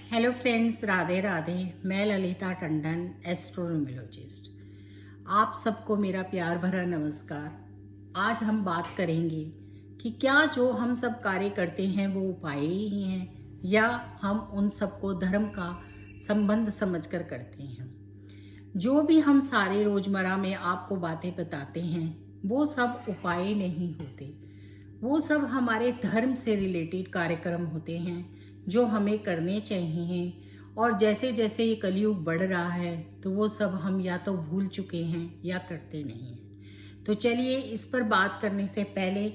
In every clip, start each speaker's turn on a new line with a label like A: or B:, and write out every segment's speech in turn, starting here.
A: Hello friends, Radhe Radhe. मैं ललिता टंडन, एस्ट्रोनोमोलॉजिस्ट। आप सबको मेरा प्यार भरा नमस्कार। आज हम बात करेंगे कि क्या जो हम सब कार्य करते हैं वो उपाय ही हैं या हम उन सबको धर्म का संबंध समझकर करते हैं। जो भी हम सारे रोजमर्रा में आपको बातें बताते हैं वो सब उपाय नहीं होते। वो सब हमारे धर्म से रिलेटेड कार्यक्रम होते हैं जो हमें करने चाहिए। और जैसे जैसे ये कलयुग बढ़ रहा है तो वो सब हम या तो भूल चुके हैं या करते नहीं हैं। तो चलिए, इस पर बात करने से पहले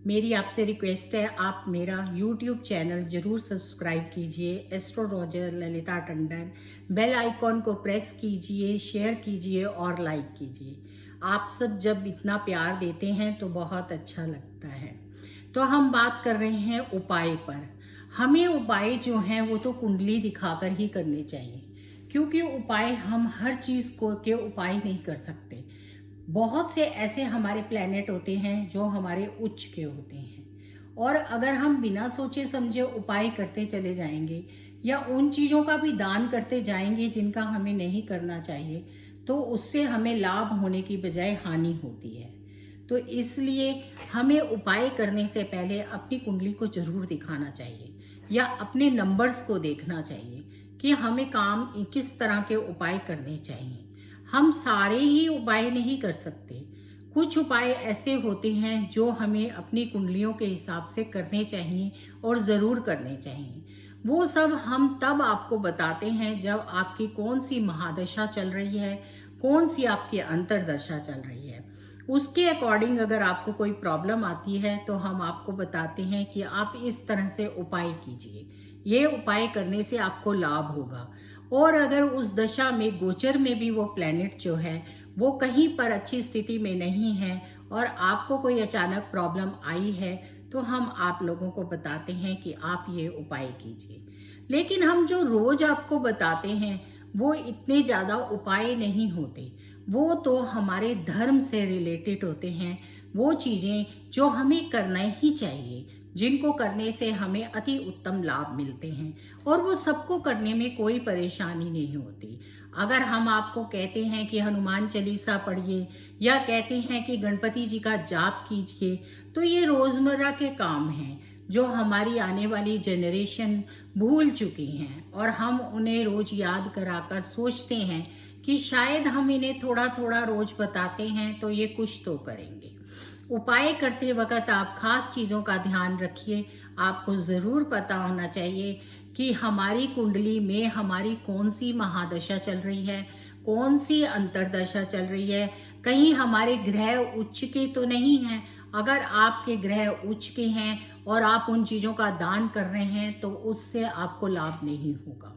A: मेरी आपसे रिक्वेस्ट है, आप मेरा YouTube चैनल जरूर सब्सक्राइब कीजिए, astrologer Lalita Tandon. Bell icon को प्रेस कीजिए, शेयर कीजिए और लाइक कीजिए। आप सब जब इतना प्यार देते हैं तो बहुत अच्छा लगता है। तो हम बात कर रहे हैं उपाय पर। हमें उपाय जो हैं वो तो कुंडली दिखाकर ही करने चाहिए, क्योंकि उपाय हम हर चीज़ को के उपाय नहीं कर सकते। बहुत से ऐसे हमारे प्लैनेट होते हैं जो हमारे उच्च के होते हैं, और अगर हम बिना सोचे समझे उपाय करते चले जाएंगे या उन चीज़ों का भी दान करते जाएंगे जिनका हमें नहीं करना चाहिए, तो उससे हमें लाभ होने की बजाय हानि होती है। तो इसलिए हमें उपाय करने से पहले अपनी कुंडली को जरूर दिखाना चाहिए या अपने नंबर्स को देखना चाहिए कि हमें काम किस तरह के उपाय करने चाहिए। हम सारे ही उपाय नहीं कर सकते। कुछ उपाय ऐसे होते हैं जो हमें अपनी कुंडलियों के हिसाब से करने चाहिए और ज़रूर करने चाहिए। वो सब हम तब आपको बताते हैं जब आपकी कौन सी महादशा चल रही है, कौन सी आपकी अंतरदशा चल रही है। उसके अकॉर्डिंग अगर आपको कोई प्रॉब्लम आती है तो हम आपको बताते हैं कि आप इस तरह से उपाय कीजिए, ये उपाय करने से आपको लाभ होगा। और अगर उस दशा में गोचर में भी वो प्लैनेट जो है वो कहीं पर अच्छी स्थिति में नहीं है और आपको कोई अचानक प्रॉब्लम आई है, तो हम आप लोगों को बताते हैं कि आप ये उपाय कीजिए। लेकिन हम जो रोज आपको बताते हैं वो इतने ज़्यादा उपाय नहीं होते। वो तो हमारे धर्म से रिलेटेड होते हैं। वो चीज़ें जो हमें करना ही चाहिए, जिनको करने से हमें अति उत्तम लाभ मिलते हैं, और वो सबको करने में कोई परेशानी नहीं होती। अगर हम आपको कहते हैं कि हनुमान चालीसा पढ़िए या कहते हैं कि गणपति जी का जाप कीजिए, तो ये रोज़मर्रा के काम हैं जो हमारी आने वाली जनरेशन भूल चुकी हैं, और हम उन्हें रोज याद कराकर सोचते हैं कि शायद हम इन्हें थोड़ा थोड़ा रोज बताते हैं तो ये कुछ तो करेंगे। उपाय करते वक्त आप खास चीज़ों का ध्यान रखिए। आपको ज़रूर पता होना चाहिए कि हमारी कुंडली में हमारी कौन सी महादशा चल रही है, कौन सी अंतरदशा चल रही है। कहीं हमारे ग्रह उच्च के तो नहीं हैं। अगर आपके ग्रह उच्च के हैं और आप उन चीज़ों का दान कर रहे हैं तो उससे आपको लाभ नहीं होगा,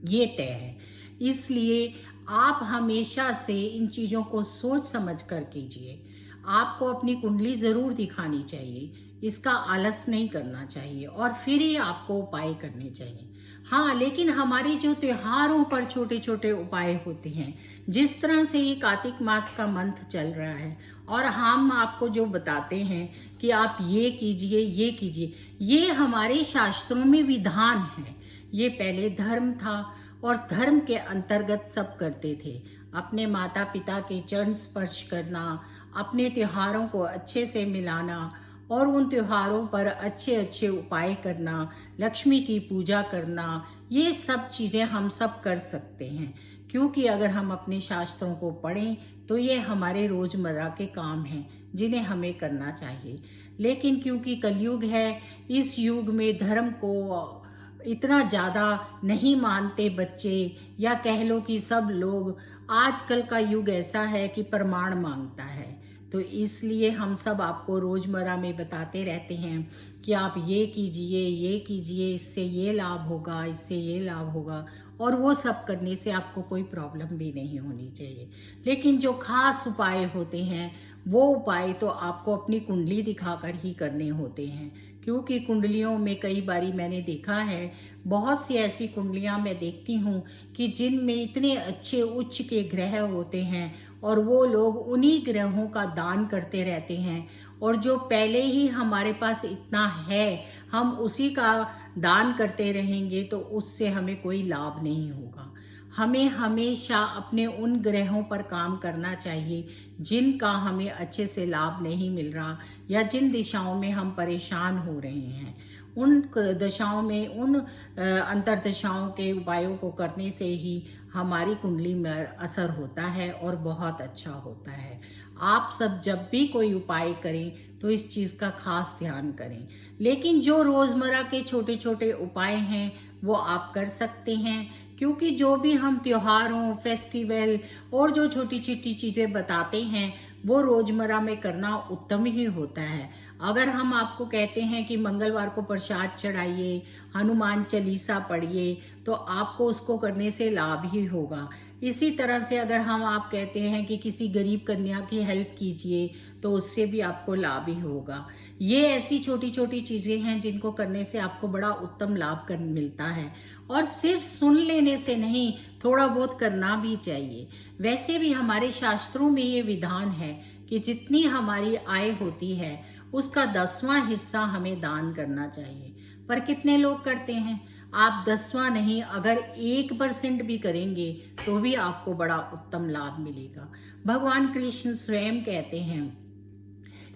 A: ये तय है। इसलिए आप हमेशा से इन चीज़ों को सोच समझ कर कीजिए। आपको अपनी कुंडली ज़रूर दिखानी चाहिए, इसका आलस नहीं करना चाहिए, और फिर ही आपको उपाय करने चाहिए। हाँ, लेकिन हमारे जो त्योहारों पर छोटे छोटे उपाय होते हैं, जिस तरह से ये कार्तिक मास का मंथ चल रहा है और हम आपको जो बताते हैं कि आप ये कीजिए ये कीजिए, ये हमारे शास्त्रों में विधान है। ये पहले धर्म था और धर्म के अंतर्गत सब करते थे। अपने माता पिता के चरण स्पर्श करना, अपने त्योहारों को अच्छे से मिलाना और उन त्योहारों पर अच्छे अच्छे उपाय करना, लक्ष्मी की पूजा करना, ये सब चीज़ें हम सब कर सकते हैं। क्योंकि अगर हम अपने शास्त्रों को पढ़ें तो ये हमारे रोज़मर्रा के काम हैं जिन्हें हमें करना चाहिए। लेकिन क्योंकि कलयुग है, इस युग में धर्म को इतना ज़्यादा नहीं मानते बच्चे, या कह लो कि सब लोग, आजकल का युग ऐसा है कि प्रमाण मांगता है। तो इसलिए हम सब आपको रोज़मर्रा में बताते रहते हैं कि आप ये कीजिए, इससे ये लाभ होगा, इससे ये लाभ होगा, और वो सब करने से आपको कोई प्रॉब्लम भी नहीं होनी चाहिए। लेकिन जो खास उपाय होते हैं वो उपाय तो आपको अपनी कुंडली दिखाकर ही करने होते हैं। क्योंकि कुंडलियों में कई बारी मैंने देखा है, बहुत सी ऐसी कुंडलियां मैं देखती हूँ कि जिनमें इतने अच्छे उच्च के ग्रह होते हैं और वो लोग उन्हीं ग्रहों का दान करते रहते हैं, और जो पहले ही हमारे पास इतना है, हम उसी का दान करते रहेंगे तो उससे हमें कोई लाभ नहीं होगा। हमें हमेशा अपने उन ग्रहों पर काम करना चाहिए जिनका हमें अच्छे से लाभ नहीं मिल रहा या जिन दिशाओं में हम परेशान हो रहे हैं। उन दशाओं में, उन अंतर्दशाओं के उपायों को करने से ही हमारी कुंडली में असर होता है और बहुत अच्छा होता है। आप सब जब भी कोई उपाय करें तो इस चीज़ का खास ध्यान करें। लेकिन जो रोज़मर्रा के छोटे छोटे उपाय हैं वो आप कर सकते हैं, क्योंकि जो भी हम त्योहारों, फेस्टिवल और जो छोटी छोटी चीज़ें बताते हैं वो रोज़मर्रा में करना उत्तम ही होता है। अगर हम आपको कहते हैं कि मंगलवार को प्रसाद चढ़ाइए, हनुमान चालीसा पढ़िए, तो आपको उसको करने से लाभ ही होगा। इसी तरह से अगर हम आप कहते हैं कि किसी गरीब कन्या की हेल्प कीजिए तो उससे भी आपको लाभ ही होगा। ये ऐसी छोटी छोटी चीज़ें हैं जिनको करने से आपको बड़ा उत्तम लाभ कर मिलता है, और सिर्फ सुन लेने से नहीं, थोड़ा बहुत करना भी चाहिए। वैसे भी हमारे शास्त्रों में ये विधान है कि जितनी हमारी आय होती है उसका 10वां हिस्सा हमें दान करना चाहिए। पर कितने लोग करते हैं? आप 10वां नहीं, अगर 1% भी करेंगे तो भी आपको बड़ा उत्तम लाभ मिलेगा। भगवान कृष्ण स्वयं कहते हैं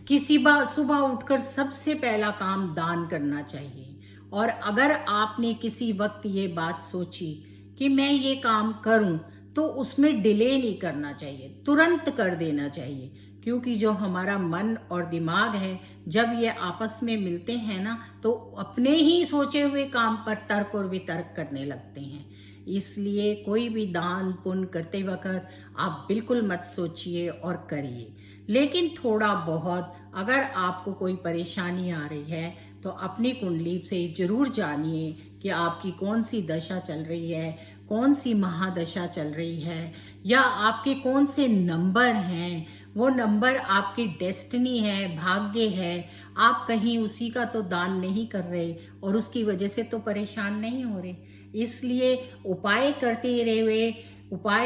A: कि सुबह उठकर सबसे पहला काम दान करना चाहिए। और अगर आपने किसी वक्त ये बात सोची कि मैं ये काम करूं, तो उसमें डिले नहीं करना चाहिए, तुरंत कर देना चाहिए। क्योंकि जो हमारा मन और दिमाग है, जब ये आपस में मिलते हैं ना, तो अपने ही सोचे हुए काम पर तर्क और वितर्क करने लगते हैं। इसलिए कोई भी दान पुण्य करते वक्त आप बिल्कुल मत सोचिए और करिए। लेकिन थोड़ा बहुत अगर आपको कोई परेशानी आ रही है तो अपनी कुंडली से जरूर जानिए कि आपकी कौन सी दशा चल रही है, कौन सी महादशा चल रही है, या आपके कौन से नंबर हैं। वो नंबर आपकी डेस्टिनी है, भाग्य है। आप कहीं उसी का तो दान नहीं कर रहे और उसकी वजह से तो परेशान नहीं हो रहे। इसलिए उपाय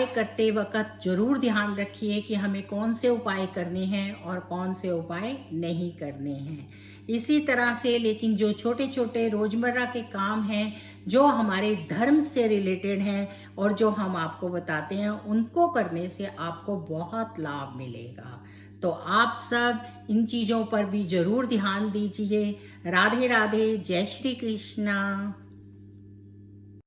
A: करते वक्त जरूर ध्यान रखिए कि हमें कौन से उपाय करने हैं और कौन से उपाय नहीं करने हैं। इसी तरह से लेकिन जो छोटे छोटे रोजमर्रा के काम हैं जो हमारे धर्म से रिलेटेड हैं और जो हम आपको बताते हैं, उनको करने से आपको बहुत लाभ मिलेगा। तो आप सब इन चीज़ों पर भी जरूर ध्यान दीजिए। राधे राधे, जय श्री कृष्णा।